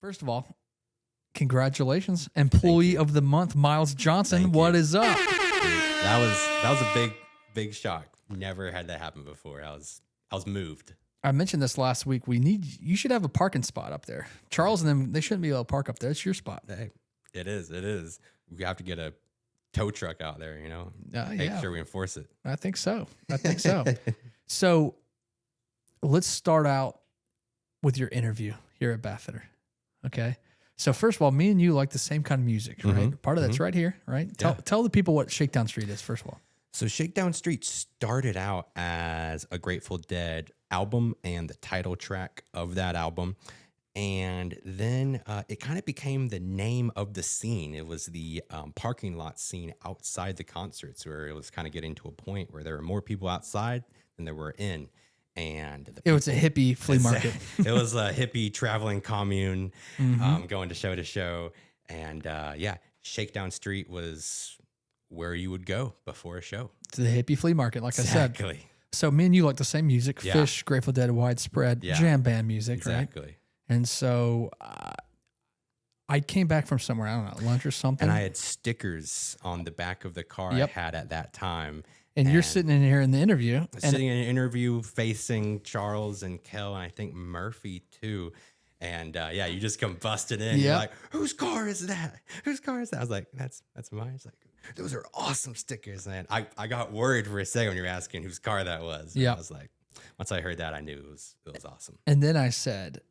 First of all, congratulations, Employee of the Month, Miles Johnson. Thank What you. is up? Dude, that was a big shock. Never had that happen before. I was moved. I mentioned this last week. You should have a parking spot up there. Charles and them, they shouldn't be able to park up there. It's your spot. Hey, it is. We have to get a tow truck out there, Make sure we enforce it. I think so. So let's start out with your interview here at Baffetter. Okay. So first of all, me and you like the same kind of music, right? Mm-hmm. Part of that's right here, right? Tell the people what Shakedown Street is, first of all. So Shakedown Street started out as a Grateful Dead album and the title track of that album. And then it kind of became the name of the scene. It was the parking lot scene outside the concerts, where it was kind of getting to a point where there were more people outside than there were in. And It was a hippie flea market. It was a hippie traveling commune, going to show. And Shakedown Street was where you would go before a show. To the hippie flea market, like I said. Exactly. So me and you like the same music, Yeah. Fish, Grateful Dead, Widespread, jam band music, right? Exactly. And so I came back from somewhere, I don't know, lunch or something. And I had stickers on the back of the car I had at that time. And you're sitting in here in the interview. Sitting in an interview facing Charles and Kel, and I think Murphy too. And you just come busting in. You're like, whose car is that? Whose car is that? I was like, that's mine. It's like, those are awesome stickers. And I got worried for a second when you were asking whose car that was. Yeah. I was like, once I heard that, I knew it was awesome. And then I said,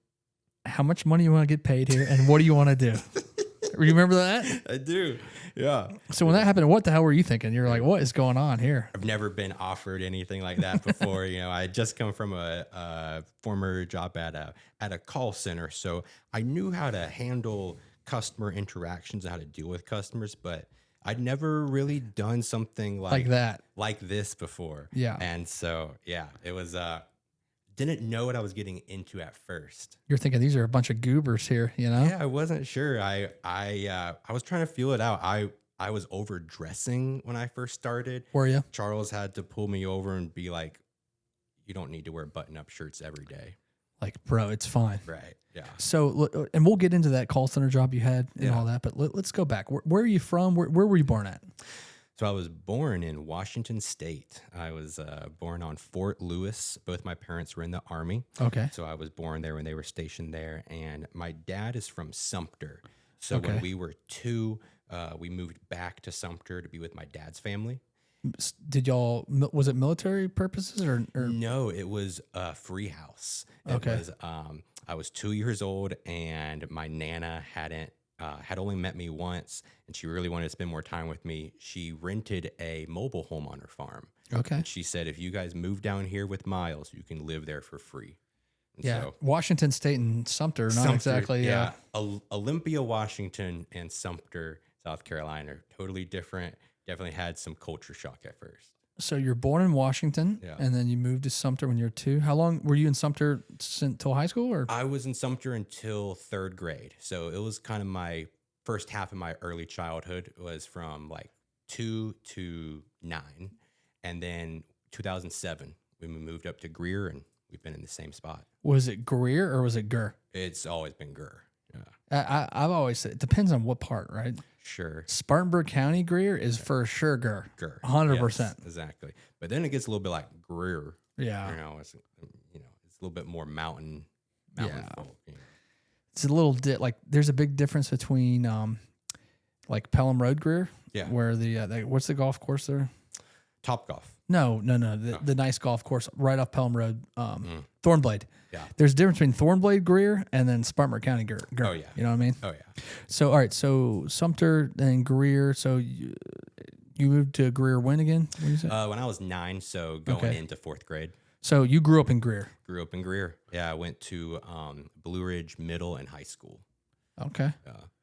how much money you want to get paid here, and what do you want to do? Remember that? I do. Yeah. So when that happened, what the hell were you thinking? You're like, what is going on here? I've never been offered anything like that before. I had just come from a former job at a call center, so I knew how to handle customer interactions and how to deal with customers, but I'd never really done something like this before. Yeah. And so, it was, didn't know what I was getting into at first. You're thinking these are a bunch of goobers here, Yeah, I wasn't sure. I was trying to feel it out. I was overdressing when I first started. Were you? Charles had to pull me over and be like, you don't need to wear button-up shirts every day. Like, bro, it's fine. Right, yeah. So, and we'll get into that call center job you had and all that, but let's go back. Where are you from? Where were you born at? So I was born in Washington State. I was born on Fort Lewis. Both my parents were in the Army. Okay. So I was born there when they were stationed there. And my dad is from Sumter. So when we were 2, we moved back to Sumter to be with my dad's family. Was it military purposes or? No, it was a free house. It was, I was 2 years old, and my Nana had only met me once, and she really wanted to spend more time with me. She rented a mobile home on her farm. Okay. And she said, if you guys move down here with Miles, you can live there for free. And so, Washington State and Sumter, not exactly. Yeah. Olympia, Washington, and Sumter, South Carolina are totally different. Definitely had some culture shock at first. So you're born in Washington, and then you moved to Sumter when you were 2. How long were you in Sumter until high school? Or I was in Sumter until 3rd grade. So it was kind of my first half of my early childhood was from like 2 to 9. And then 2007, we moved up to Greer, and we've been in the same spot. Was it Greer or was it Gur? It's always been Gur. Yeah. I've always said it depends on what part, right? Sure. Spartanburg County Greer is for sure Gur. 100%. Yes, exactly. But then it gets a little bit like Greer. Yeah. It's a little bit more mountain folk. It's a little there's a big difference between like Pelham Road Greer. Yeah. Where what's the golf course there? Top Golf. No. The nice golf course right off Pelham Road, Thornblade. Yeah. There's a difference between Thornblade Greer and then Spartanburg County Greer. Oh, yeah. You know what I mean? Oh, yeah. So, all right. So Sumter and Greer. So you moved to Greer when again? What did you say? When I was 9, so going into 4th grade. So you grew up in Greer? Grew up in Greer. Yeah, I went to Blue Ridge Middle and High School. Okay.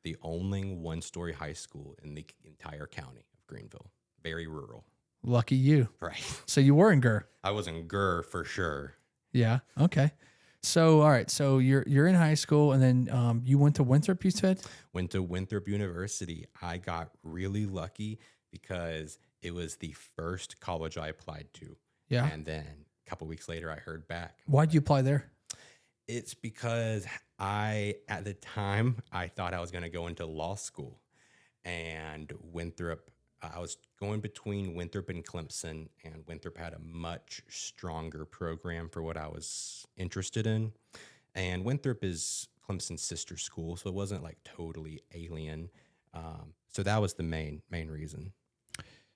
The only 1-story high school in the entire county of Greenville. Very rural. Lucky you. Right. So you were in Greer. I was in Greer for sure. Yeah. Okay. So, all right. So you're in high school, and then you went to Winthrop, you said? Went to Winthrop University. I got really lucky because it was the first college I applied to. Yeah. And then a couple weeks later, I heard back. Why'd you apply there? It's because at the time, I thought I was going to go into law school, and Winthrop, I was going between Winthrop and Clemson, and Winthrop had a much stronger program for what I was interested in. And Winthrop is Clemson's sister school, so it wasn't like totally alien. So that was the main reason.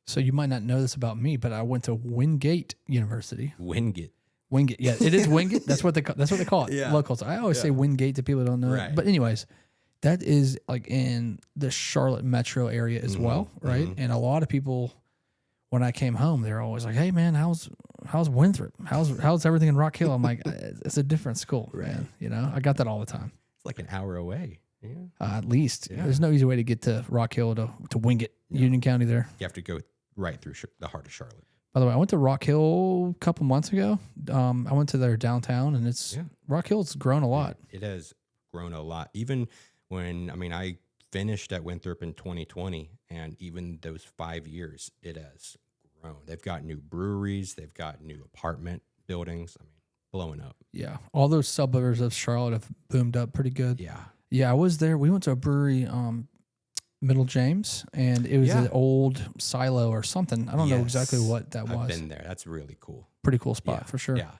So you might not know this about me, but I went to Wingate University. Wingate. Wingate, yeah, it is Wingate. That's what they call it. Yeah. Locals. I always say Wingate to people who don't know Right. it. But anyways, that is like in the Charlotte metro area as well, right? And a lot of people, when I came home, they're always like, "Hey, man, how's Winthrop? How's everything in Rock Hill?" I'm like, "It's a different school, man." You know, I got that all the time. It's like an hour away. Yeah. At least there's no easy way to get to Rock Hill to Wingate, Union County. There. You have to go right through the heart of Charlotte. By the way, I went to Rock Hill a couple months ago. I went to their downtown, and Rock Hill's grown a lot. It has grown a lot. Even when, I finished at Winthrop in 2020, and even those 5 years, it has grown. They've got new breweries. They've got new apartment buildings. Blowing up. Yeah, all those suburbs of Charlotte have boomed up pretty good. Yeah. Yeah, I was there. We went to a brewery, Middle James, and it was an old silo or something. I don't know exactly what that was. I've been there. That's really cool. Pretty cool spot for sure. Yeah.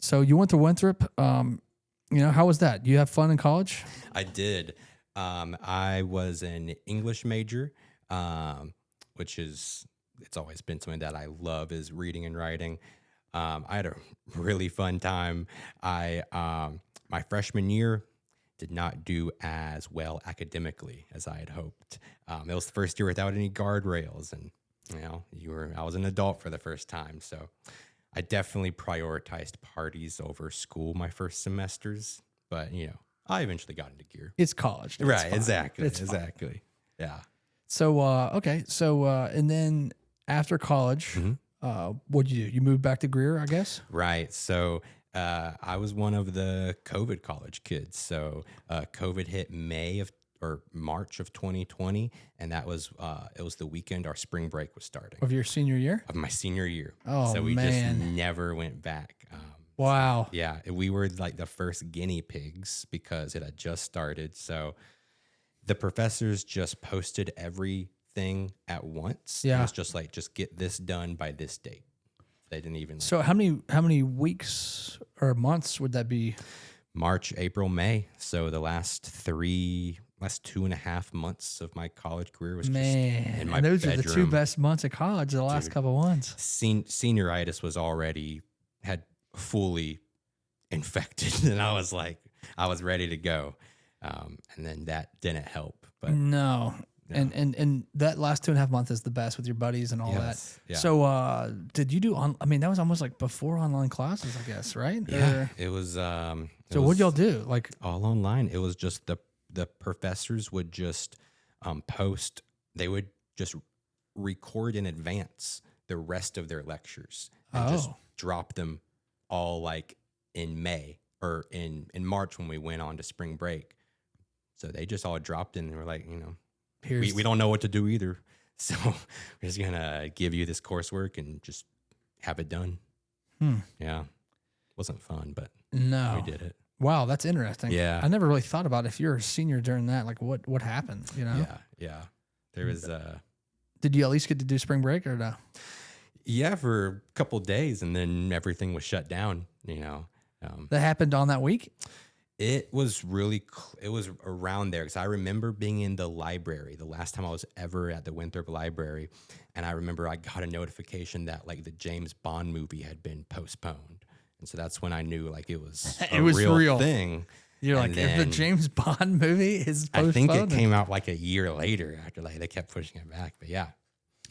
So you went to Winthrop. How was that? You have fun in college? I did. I was an English major, which it's always been something that I love, is reading and writing. I had a really fun time. My freshman year did not do as well academically as I had hoped. It was the first year without any guardrails, and I was an adult for the first time, so I definitely prioritized parties over school my first semesters. But I eventually got into gear. It's college. Right? Fine. Exactly. It's exactly. Fine. Yeah. So okay. So and then after college, what'd you do? You moved back to Greer, I guess. Right. So I was one of the COVID college kids. So COVID hit March of 2020, and that was it was the weekend our spring break was starting Of your senior year? of my senior year. Oh, so we man. just never went back. Wow. Yeah, we were like the first guinea pigs because it had just started. So the professors just posted everything at once. Yeah. It was just like, just get this done by this date. They didn't even. So how many weeks or months would that be? March, April, May. So the last 2.5 months of my college career was just in my and those bedroom. are the two best months of college. The last couple ones. Senioritis was had fully infected, and I was ready to go. And then that didn't help. But no. And that last 2.5 months is the best with your buddies and all that. Yeah. So did you do that was almost like before online classes, I guess, right? Yeah. It was so what'd y'all do? Like all online. It was just the professors would just post, they would just record in advance the rest of their lectures and just drop them all like in May or in March when we went on to spring break. So they just all dropped in and were like, we don't know what to do either. So we're just going to give you this coursework and just have it done. Yeah. Wasn't fun, but we did it. Wow, that's interesting. Yeah. I never really thought about if you're a senior during that, like what happened, Yeah. There was Did you at least get to do spring break or no? Yeah, for a couple of days, and then everything was shut down, That happened on that week? It was it was around there, because I remember being in the library the last time I was ever at the Winthrop Library, and I remember I got a notification that like the James Bond movie had been postponed, and so that's when I knew like it was real thing. You're and like, if the James Bond movie is postponed? I think it came out like a year later after like they kept pushing it back, but yeah.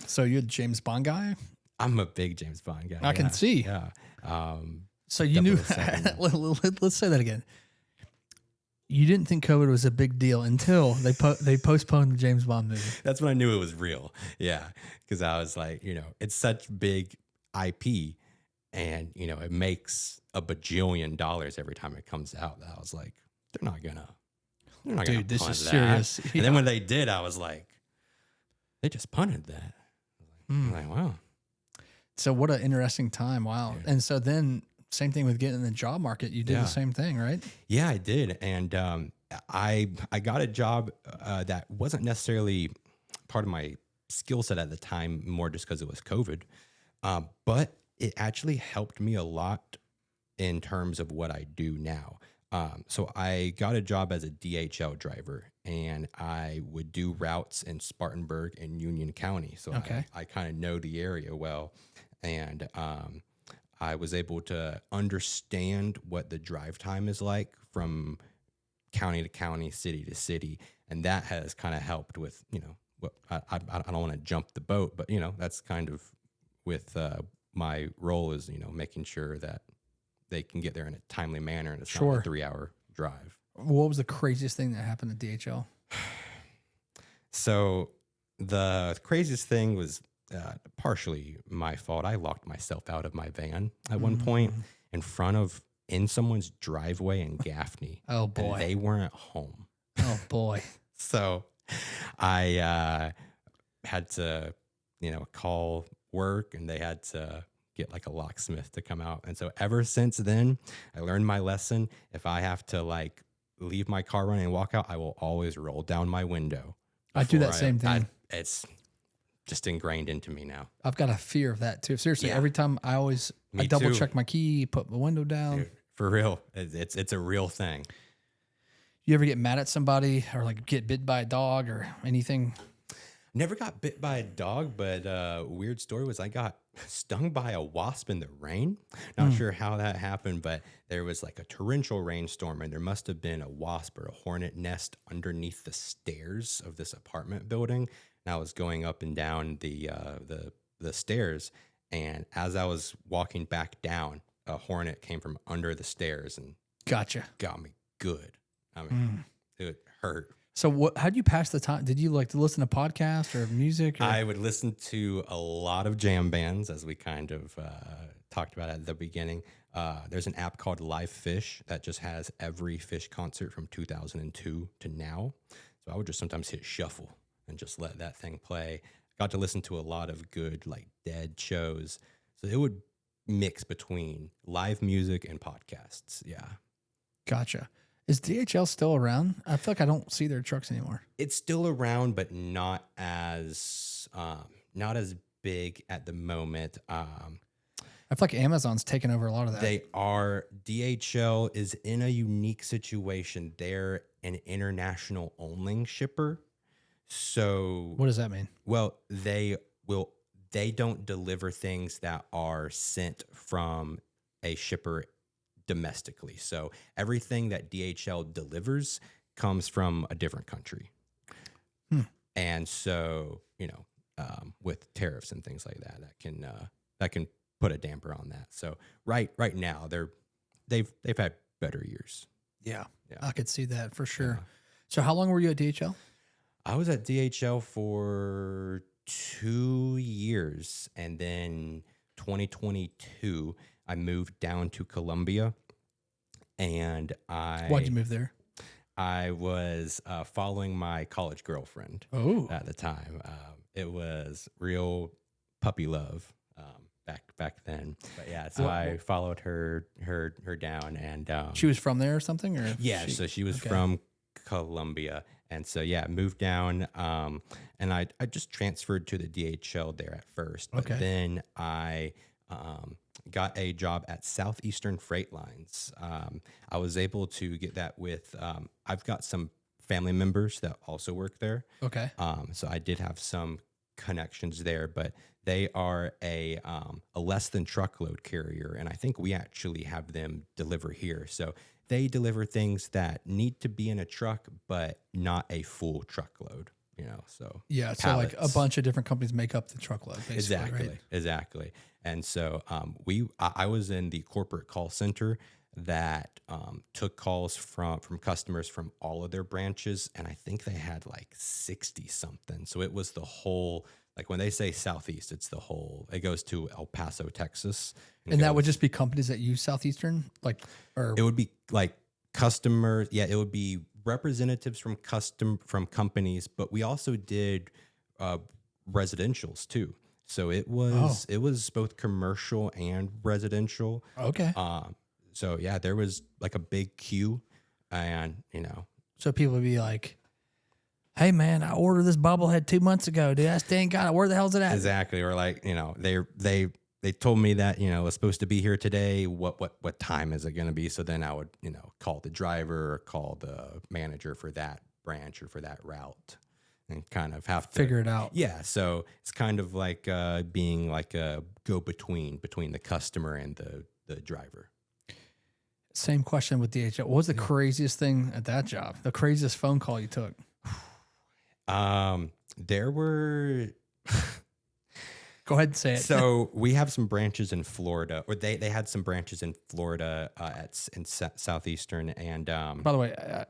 So you're a James Bond guy? I'm a big James Bond guy. I can see. Yeah. So you knew. Let's say that again. You didn't think COVID was a big deal until they postponed the James Bond movie. That's when I knew it was real. Yeah, because I was like, it's such big IP, and it makes a bajillion dollars every time it comes out. That I was like, they're not gonna. Dude, this is that. serious. And then when they did, I was like, they just punted that. I'm like, wow. So what an interesting time. Wow. Yeah. And so then same thing with getting in the job market. You did Yeah. the same thing, right? Yeah, I did. And I got a job that wasn't necessarily part of my skill set at the time, more just because it was COVID. But it actually helped me a lot in terms of what I do now. So I got a job as a DHL driver, and I would do routes in Spartanburg and Union County. So Okay. I kind of know the area well. And I was able to understand what the drive time is like from county to county, city to city. And that has kind of helped with, what I don't want to jump the boat, but, that's kind of with my role is, making sure that they can get there in a timely manner and it's not a Sure. 3-hour drive. What was the craziest thing that happened at DHL? So the craziest thing was partially my fault. I locked myself out of my van at one point in someone's driveway in Gaffney. Oh, And boy. they weren't home. Oh, boy. So I had to, call work, and they had to get like a locksmith to come out. And so ever since then, I learned my lesson. If I have to like leave my car running and walk out, I will always roll down my window. I do that before same thing. It's just ingrained into me now. I've got a fear of that too. Seriously, Yeah. every time I Me double too. check my key, put the window down. Dude, for real. It's a real thing. You ever get mad at somebody or like get bit by a dog or anything? Never got bit by a dog, but weird story was I got stung by a wasp in the rain. Not sure how that happened, but there was like a torrential rainstorm, and there must have been a wasp or a hornet nest underneath the stairs of this apartment building. And I was going up and down the stairs, and as I was walking back down, a hornet came from under the stairs and Gotcha. got me good. I mean, it hurt. So how'd you pass the time? Did you like to listen to podcasts or music? Or? I would listen to a lot of jam bands, as we kind of talked about at the beginning. There's an app called Live Fish that just has every Fish concert from 2002 to now. So I would just sometimes hit shuffle and just let that thing play. Got to listen to a lot of good like Dead shows. So it would mix between live music and podcasts. Yeah. Gotcha. Is DHL still around? I feel like I don't see their trucks anymore. It's still around, but not as big at the moment. I feel like Amazon's taken over a lot of that. They are. DHL is in a unique situation. They're an international only shipper. So What does that mean? well, they don't deliver things that are sent from a shipper domestically. So everything that DHL delivers comes from a different country. And so, with tariffs and things like that, that can put a damper on that. So right now they've had better years. Yeah. Yeah. I could see that for sure. So how long were you at DHL? I was at DHL for 2 years, and then 2022 I moved down to Columbia, and Why'd you move there? I was following my college girlfriend at the time. It was real puppy love back then. But yeah, so I followed her down, and She was from there or something? Or yeah, so she was from Columbia. And so, yeah, moved down, and I just transferred to the DHL there at first. But then I got a job at Southeastern Freight Lines. I was able to get that with, I've got some family members that also work there. Okay. So I did have some connections there, but they are a less than truckload carrier. And I think we actually have them deliver here. So they deliver things that need to be in a truck, but not a full truckload, so. Yeah. So like a bunch of different companies make up the truckload, basically. Exactly. Right? Exactly. And so I was in the corporate call center that took calls from customers from all of their branches. And I think they had like 60 something. So it was the whole, like when they say Southeast, it's the whole, it goes to El Paso, Texas. And that would just be companies that use Southeastern? Or it would be like customers. Yeah, it would be representatives from companies, but we also did residentials too. So it Oh, was both commercial and residential. okay. So yeah, there was like a big queue, and So people would be like, "Hey man, I ordered this bobblehead 2 months ago, dude. I still ain't got it. Where the hell's it at?" exactly, or like they told me that it was supposed to be here today. What time is it going to be? So then I would call the driver or call the manager for that branch or for that route, and kind of have to Figure it out. Yeah, so it's kind of like being like a go between the customer and the driver. Same question with DHL. What was the craziest thing at that job? The craziest phone call you took? There were Go ahead and say it. so we have some branches in Florida, or they had some branches in Florida in southeastern, and By the way,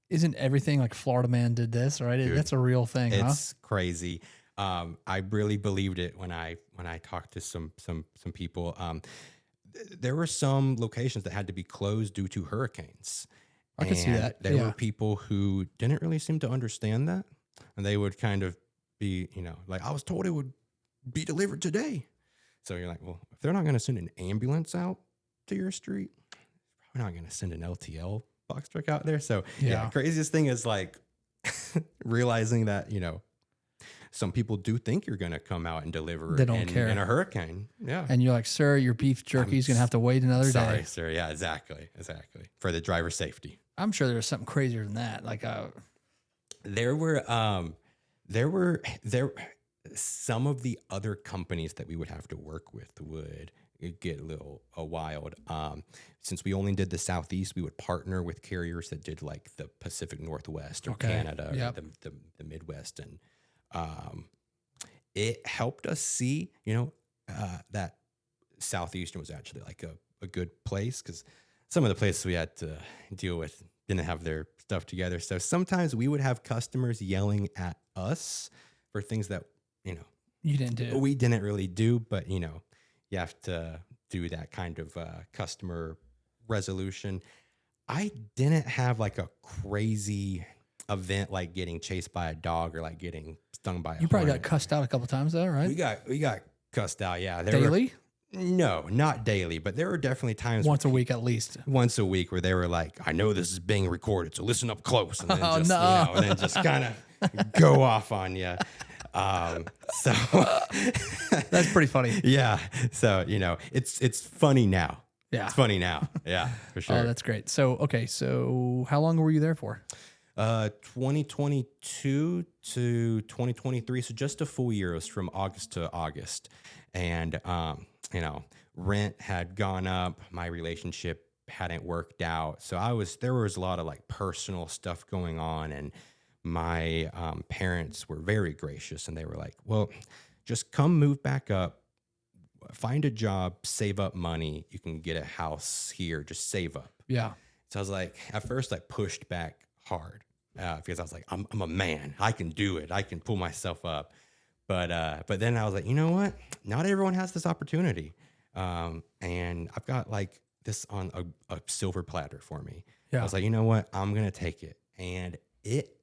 isn't everything like Florida Man did this, right? Dude, That's a real thing, huh? it's crazy. I really believed it when I talked to some people. There were some locations that had to be closed due to hurricanes. I can see And that. There Yeah. were people who didn't really seem to understand that, and they would kind of be, like, I was told it would be delivered today. So you're like, well, if they're not going to send an ambulance out to your street, we're not going to send an LTL box truck out there. So Yeah. craziest thing is like realizing that, some people do think you're going to come out and deliver They don't care. in a hurricane. Yeah. And you're like, "Sir, your beef jerky is going to have to wait another Sorry, day." sir. Yeah, exactly. For the driver's safety. I'm sure there's something crazier than that. Like, There were some of the other companies that we would have to work with would get a little wild. Since we only did the Southeast, we would partner with carriers that did like the Pacific Northwest or Okay. Canada Yep. or the Midwest, and it helped us see, that Southeastern was actually like a good place, because some of the places we had to deal with didn't have their stuff together. So sometimes we would have customers yelling at us for things that, you didn't do. we didn't really do, but you have to do that kind of customer resolution. I didn't have like a crazy event like getting chased by a dog or like getting stung by a You probably got hornet. cussed out a couple times though, right? We got cussed out. Yeah. There were- Daily? no, not daily, but there were definitely times Once a week at least. once a week where they were like, I know this is being recorded, so listen up close. And then Oh, just, no. and then just kind of go off on you. So That's pretty funny. yeah. So, it's funny now. Yeah. It's funny now. Yeah, for sure. Oh, that's great. So, okay. So how long were you there for? 2022 to 2023. So just a full year. It was from August to August. And, rent had gone up. My relationship hadn't worked out. So there was a lot of like personal stuff going on. And my parents were very gracious, and they were like, well, just come move back up, find a job, save up money. You can get a house here, just save up. Yeah. So I was like, at first I pushed back hard because I was like, I'm a man. I can do it. I can pull myself up. But then I was like, you know what? Not everyone has this opportunity. And I've got like this on a silver platter for me. Yeah. I was like, you know what? I'm going to take it. And it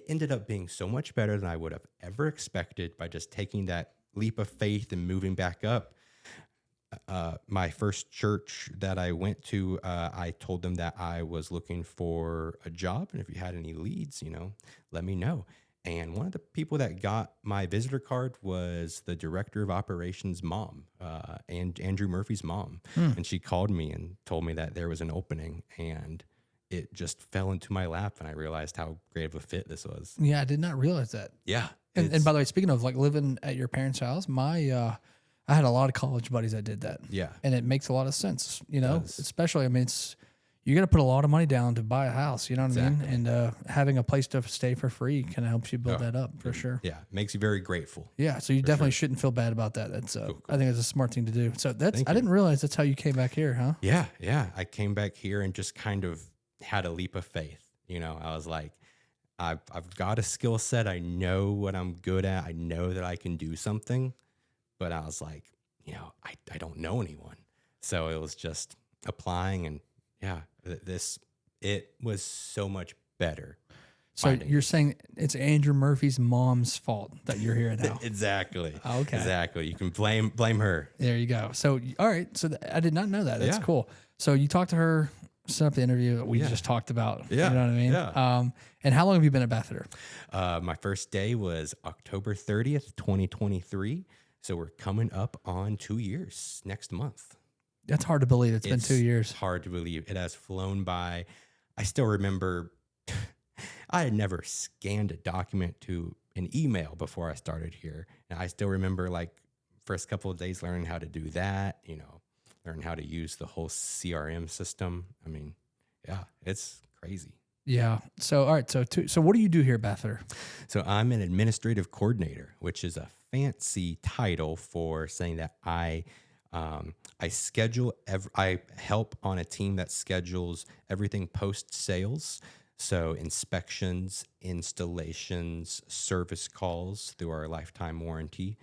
ended up being so much better than I would have ever expected by just taking that leap of faith and moving back up. My first church that I went to, I told them that I was looking for a job, and if you had any leads, let me know. And one of the people that got my visitor card was the director of operations mom, and Andrew Murphy's mom. And she called me and told me that there was an opening, and it just fell into my lap, and I realized how great of a fit this was. Yeah. I did not realize that. Yeah. And by the way, speaking of like living at your parents' house, I had a lot of college buddies that did that. Yeah. And it makes a lot of sense, does. especially, I mean, you got to put a lot of money down to buy a house, you know what I mean? And having a place to stay for free kind of helps you build that up for sure. Yeah. Makes you very grateful. Yeah. So you definitely shouldn't feel bad about that. That's, Cool. I think it's a smart thing to do. So I you. didn't realize that's how you came back here, huh? Yeah. Yeah. I came back here and just kind of had a leap of faith. I was like, I've got a skill set. I know what I'm good at. I know that I can do something, but I was like, I don't know anyone. So it was just applying, and yeah, it was so much better. So you're saying it's Andrew Murphy's mom's fault that you're here now? Exactly. Okay. Exactly. You can blame her. There you go. So, all right. So I did not know that. That's cool. So you talked to her, set up the interview that we just talked about. Yeah. You know what I mean? Yeah. And how long have you been at Bethiter? My first day was October 30th, 2023. So we're coming up on 2 years next month. That's hard to believe. It's been 2 years. Hard to believe. It has flown by. I still remember I had never scanned a document to an email before I started here. And I still remember like first couple of days learning how to do that, learn how to use the whole CRM system. I mean, yeah, it's crazy. Yeah. So, all right. So what do you do here, Bethiter? So I'm an administrative coordinator, which is a fancy title for saying that I schedule, I help on a team that schedules everything post sales. So inspections, installations, service calls through our lifetime warranty,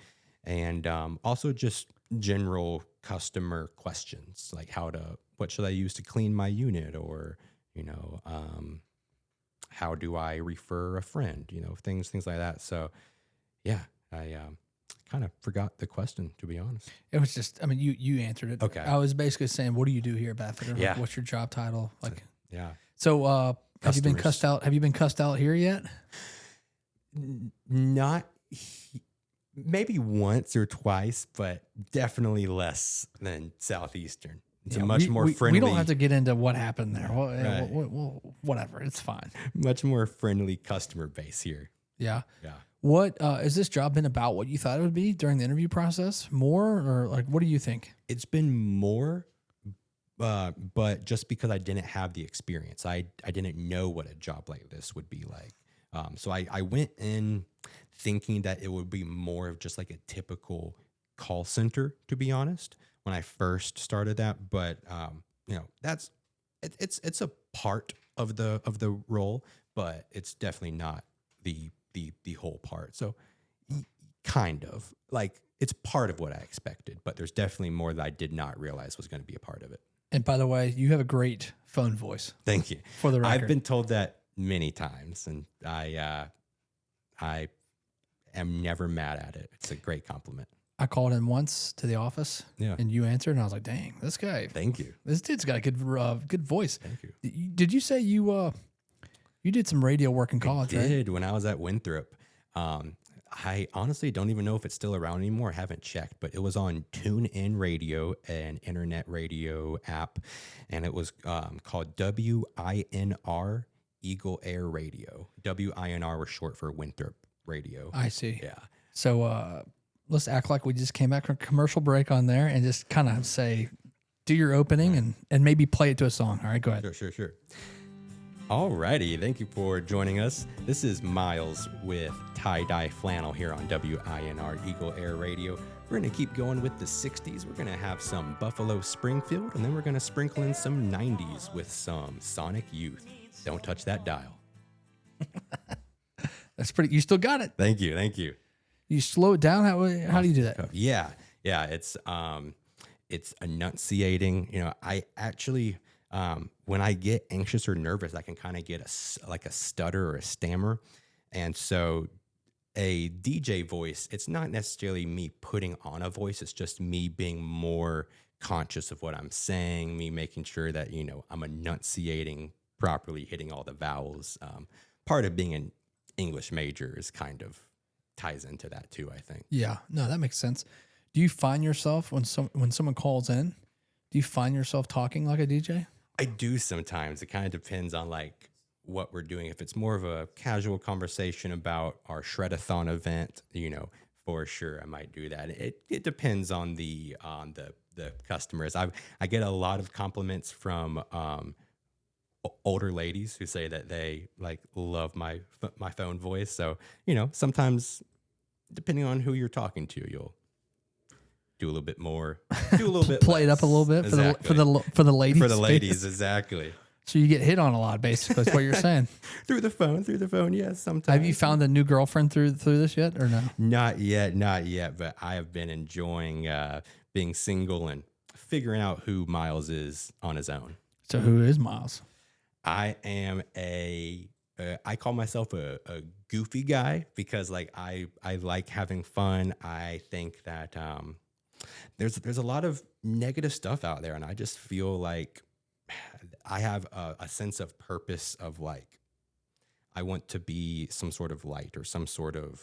and also just general customer questions like what should I use to clean my unit, or how do I refer a friend, things like that. So yeah, I kind of forgot the question, to be honest. It was just, I mean, you answered it. Okay. I was basically saying, what do you do here, Bethiter? Yeah. Like, what's your job title? Like, yeah. So, have you been cussed out? Have you been cussed out here yet? Not maybe once or twice, but definitely less than Southeastern. It's a much more friendly. We don't have to get into what happened there. Well, Right. Whatever, it's fine. Much more friendly customer base here. Yeah. Yeah. What has this job been about? What you thought it would be during the interview process? More, or like, what do you think? It's been more, but just because I didn't have the experience, I didn't know what a job like this would be like. So I went in thinking that it would be more of just like a typical call center, to be honest, when I first started that. But it's a part of the role, but it's definitely not the whole part. So kind of like it's part of what I expected, but there's definitely more that I did not realize was going to be a part of it. And by the way, you have a great phone voice. Thank you. For the record, I've been told that many times, and I am never mad at it. It's a great compliment. I called in once to the office, and you answered, and I was like, "Dang, this guy! Thank you. This dude's got a good voice." Thank you. Did you say you did some radio work in college? I did right? when I was at Winthrop. I honestly don't even know if it's still around anymore. I haven't checked, but it was on TuneIn Radio, an internet radio app, and it was called WINR Eagle Air Radio. WINR was short for Winthrop Radio. I see. Yeah. So let's act like we just came back from a commercial break on there, and just kind of say, do your opening and maybe play it to a song. All right, go ahead. Sure. Alrighty, thank you for joining us. This is Miles with Tie-Dye Flannel here on WINR Eagle Air Radio. We're going to keep going with the 60s. We're going to have some Buffalo Springfield, and then we're going to sprinkle in some 90s with some Sonic Youth. Don't touch that dial. That's pretty. You still got it. Thank you. You slow it down. How do you do that? Yeah. It's enunciating. I actually, when I get anxious or nervous, I can kind of get a stutter or a stammer. And so a DJ voice, it's not necessarily me putting on a voice. It's just me being more conscious of what I'm saying, me making sure that, I'm enunciating properly, hitting all the vowels. Part of being an English major is kind of ties into that too, I think. Yeah, no, that makes sense. Do you find yourself when someone calls in, do you find yourself talking like a DJ? I do sometimes. It kind of depends on like what we're doing. If it's more of a casual conversation about our Shred-a-thon event, for sure I might do that. It depends on the customers. I get a lot of compliments from older ladies who say that they like love my phone voice. So, sometimes depending on who you're talking to, you'll do a little bit more, do a little bit play less. It up a little bit Exactly. for the ladies. For the ladies, exactly. So you get hit on a lot, basically. That's what you're saying. Through the phone, yes. Sometimes. Have you found a new girlfriend through this yet, or no? Not yet. But I have been enjoying being single and figuring out who Miles is on his own. So who is Miles? I am a I call myself a goofy guy because like I like having fun. I think that there's a lot of negative stuff out there, and I just feel like I have a sense of purpose of like I want to be some sort of light or some sort of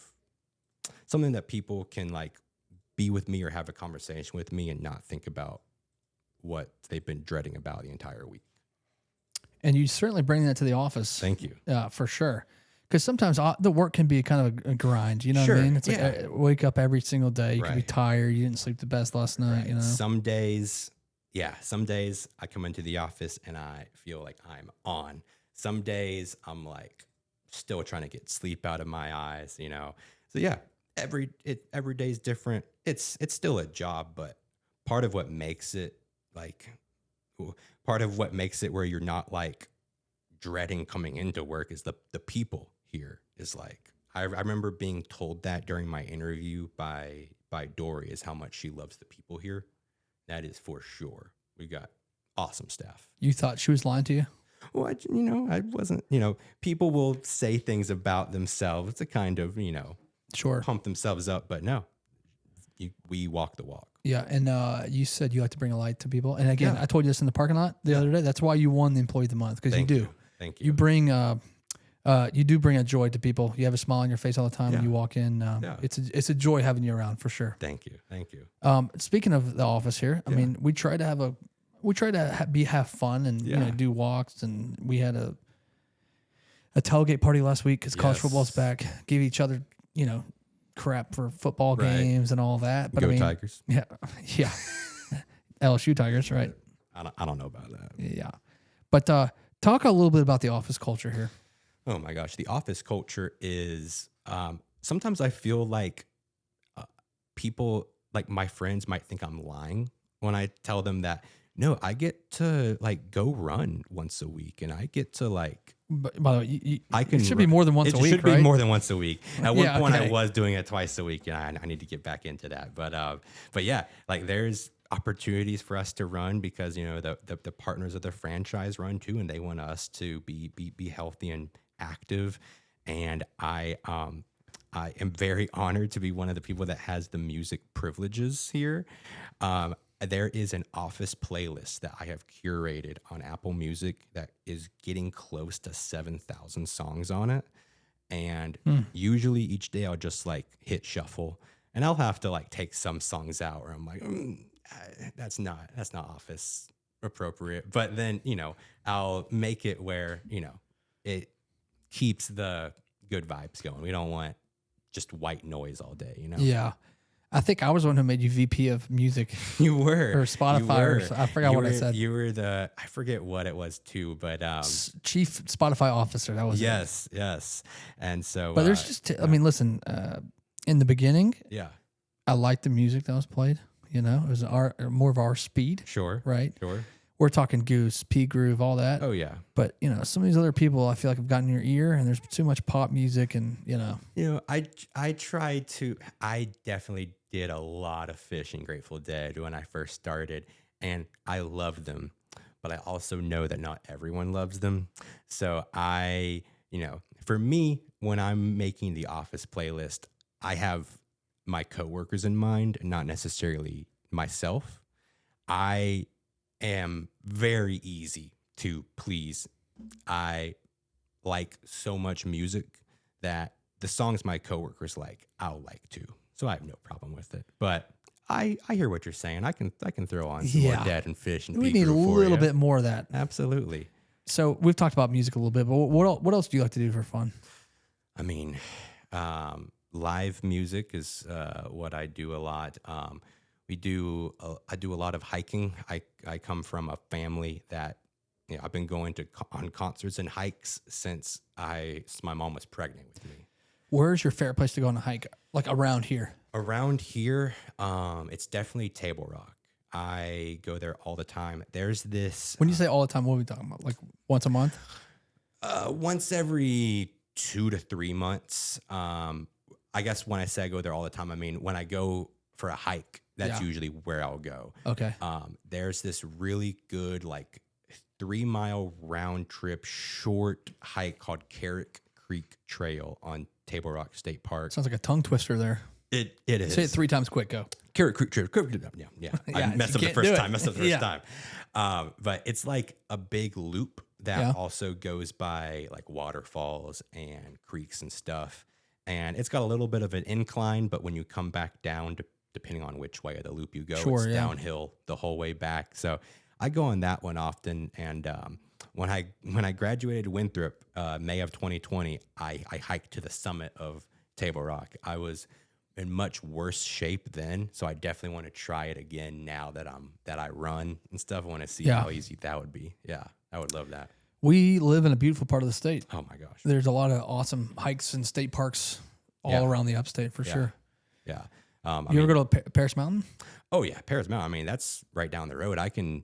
something that people can like be with me or have a conversation with me and not think about what they've been dreading about the entire week. And you certainly bring that to the office. Thank you. For sure. Because sometimes the work can be kind of a grind. You know what I Sure, mean? It's yeah. like wake up every single day. You can be Right. tired. You didn't sleep the best last night. Right. You know. Some days I come into the office and I feel like I'm on. Some days I'm like still trying to get sleep out of my eyes, you know. So yeah, every day is different. It's still a job, but part of what makes it where you're not like dreading coming into work is the people here is like I remember being told that during my interview by Dory is how much she loves the people here. That is for sure. We got awesome staff. You thought she was lying to you? Well, I wasn't, people will say things about themselves to kind of, Sure. pump themselves up, but no, we walk the walk. Yeah. And you said you like to bring a light to people. And again, Yeah. I told you this in the parking lot the other day. That's why you won the Employee of the Month, because you do. Thank you. You bring you do bring a joy to people. You have a smile on your face all the time when Yeah. you walk in. Yeah. It's a joy having you around for sure. Thank you. Speaking of the office here, I mean, we try to have fun and Yeah. do walks, and we had a tailgate party last week because college Yes. football's back. Give each other crap for football Right. games and all that. But Go I mean, Tigers. yeah, LSU Tigers, right? I don't know about that. Yeah, but talk a little bit about the office culture here. Oh my gosh, the office culture is. Sometimes I feel like people, like my friends, might think I'm lying when I tell them that. No, I get to like go run once a week, and I get to like. But by the way, It should be more than once a week, It should be right? more than once a week. At one Yeah, point, okay. I was doing it twice a week, and I need to get back into that. But yeah, like there's opportunities for us to run because the partners of the franchise run too, and they want us to be healthy and active. And I am very honored to be one of the people that has the music privileges here. There is an office playlist that I have curated on Apple Music that is getting close to 7,000 songs on it. And usually each day I'll just like hit shuffle, and I'll have to like take some songs out where I'm like, that's not office appropriate. But then, I'll make it where, it keeps the good vibes going. We don't want just white noise all day, Yeah. I think I was the one who made you VP of music. You were. Or Spotify, I forgot what I said. You were I forget what it was too, but Chief Spotify officer. That was it. yes. And so But there's I mean, listen, in the beginning, yeah. I liked the music that was played. It was more of our speed, Sure. right? Sure. We're talking Goose, P Groove, all that. Oh yeah. But some of these other people, I feel like have gotten in your ear, and there's too much pop music, and I tried to. I definitely did a lot of Fish and Grateful Dead when I first started, and I loved them. But I also know that not everyone loves them. So for me, when I'm making the office playlist, I have my coworkers in mind, not necessarily myself. I am very easy to please. I like so much music that the songs my coworkers like, I'll like too. So I have no problem with it. But I hear what you're saying. I can throw on some more Dead and Fish and we P need a Groove for little ya. bit more of that. Absolutely. So we've talked about music a little bit, but what else do you like to do for fun? I mean, live music is what I do a lot. I do a lot of hiking. I come from a family that I've been going on concerts and hikes since my mom was pregnant with me. Where's your favorite place to go on a hike? Like around here? Around here, it's definitely Table Rock. I go there all the time. There's this. When you say all the time, what are we talking about? Like once a month? Once every 2 to 3 months. I guess when I say I go there all the time, I mean when I go for a hike, that's usually where I'll go. Okay. There's this really good like 3-mile round trip short hike called Carrick Creek Trail on Table Rock State Park. Sounds like a tongue twister there. It is. Say it 3 times quick. Go. Carrot Creek Trail. Yeah. Yeah, I messed you up the can't first do it. time. Messed up the first Yeah. time. But it's like a big loop that Yeah. also goes by like waterfalls and creeks and stuff. And it's got a little bit of an incline, but when you come back down, depending on which way of the loop you go, Sure, it's yeah. downhill the whole way back. So I go on that one often. And when I graduated Winthrop, May of 2020, I hiked to the summit of Table Rock. I was in much worse shape then, so I definitely want to try it again now that I run and stuff. I want to see Yeah. how easy that would be. Yeah, I would love that. We live in a beautiful part of the state. Oh my gosh. There's a lot of awesome hikes and state parks all Yeah. around the upstate for sure. Yeah. You ever go to Paris Mountain? Oh yeah, Paris Mountain. I mean, that's right down the road. I can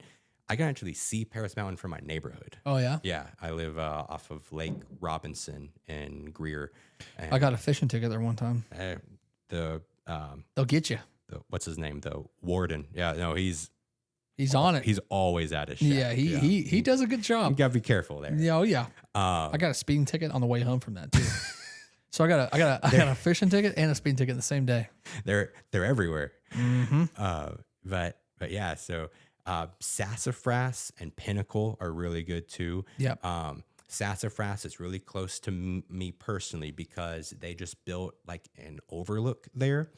actually see Paris Mountain from my neighborhood. Oh yeah. Yeah, I live off of Lake Robinson in Greer. And, I got a fishing ticket there one time. They'll get you. What's his name? The warden. Yeah, no, he's on it. He's always at his shack. Yeah, he does a good You job. gotta be careful there. Yeah, oh yeah. I got a speeding ticket on the way home from that too. So I got a fishing ticket and a speeding ticket the same day. They're everywhere. Mm-hmm. But yeah, so Sassafras and Pinnacle are really good too. Yep. Sassafras is really close to me personally because they just built like an overlook there.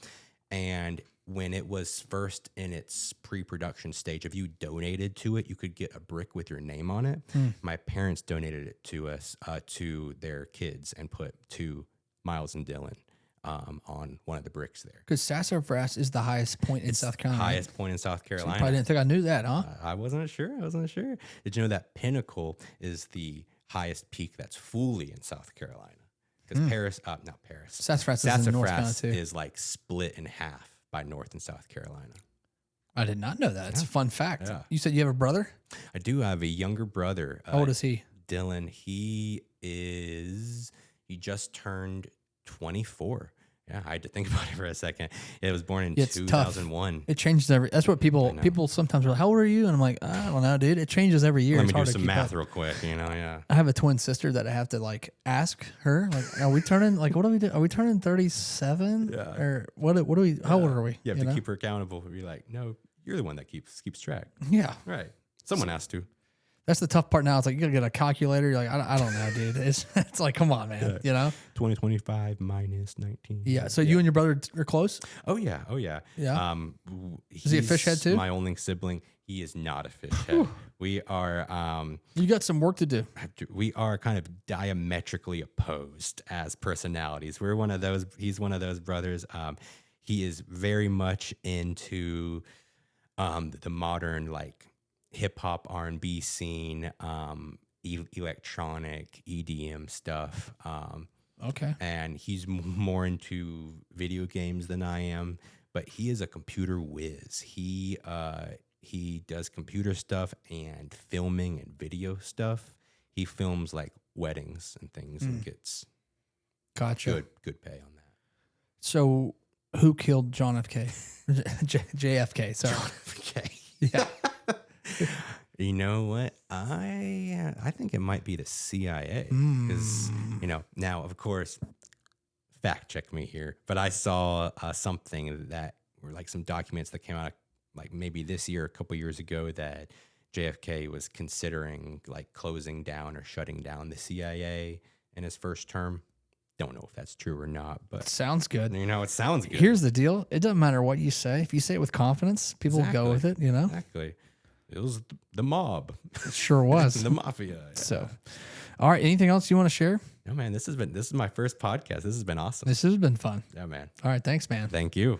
And when it was first in its pre-production stage, if you donated to it, you could get a brick with your name on it. My parents donated it to us, to their kids, and put 2 Miles and Dylan on one of the bricks there. Because Sassafras is the highest point in South Carolina. Highest point in South So you Carolina. probably didn't think I knew that, huh? I wasn't sure. Did you know that Pinnacle is the highest peak that's fully in South Carolina? Because not Paris. Sassafras is in North Carolina Sassafras too. is like split in half by North and South Carolina. I did not know that. It's a fun fact. Yeah. You said you have a brother? I do have a younger brother. How old is he? Dylan. He just turned 24. Yeah, I had to think about it for a second. It was born in It's tough. 2001. It changes that's what people sometimes are like, how old are you? And I'm like, I don't know, dude. It changes every year. Let It's me do hard to some keep math up. real quick, yeah. I have a twin sister that I have to like ask her, like, are we turning, like, what do we do? Are we turning 37? Yeah. Or what do we, how old are we? You have to know? keep her accountable. Be like, no, you're the one that keeps track. Yeah. Right. Someone has to. That's the tough part now. It's like, you gotta get a calculator. You're like, I don't know, dude. It's like, come on, man, you know? 2025 minus 19. Yeah. So you and your brother are close? Oh, yeah. Yeah. Is he a fish head too? My only sibling. He is not a fish head. We are You got some work to do. kind of diametrically opposed as personalities. We're one of those. He's one of those brothers. He is very much into the modern like hip hop R&B scene, electronic EDM stuff. Okay. And he's more into video games than I am, but he is a computer whiz. He does computer stuff and filming and video stuff. He films like weddings and things and gets Gotcha. good pay on that. So who killed John F. K? JFK. Sorry. Okay. Yeah. You know what? I think it might be the CIA because now of course, fact check me here, but I saw something that were like some documents that came out like maybe this year, a couple years ago, that JFK was considering like closing down or shutting down the CIA in his first term. Don't know if that's true or not, but Sounds good. it sounds good. Here's the deal. It doesn't matter what you say. If you say it with confidence, people will go with it, you know? Exactly. It was the mob. It sure was. The mafia. Yeah. So, all right. Anything else you want to share? No, man, this is my first podcast. This has been awesome. This has been fun. Yeah, man. All right. Thanks, man. Thank you.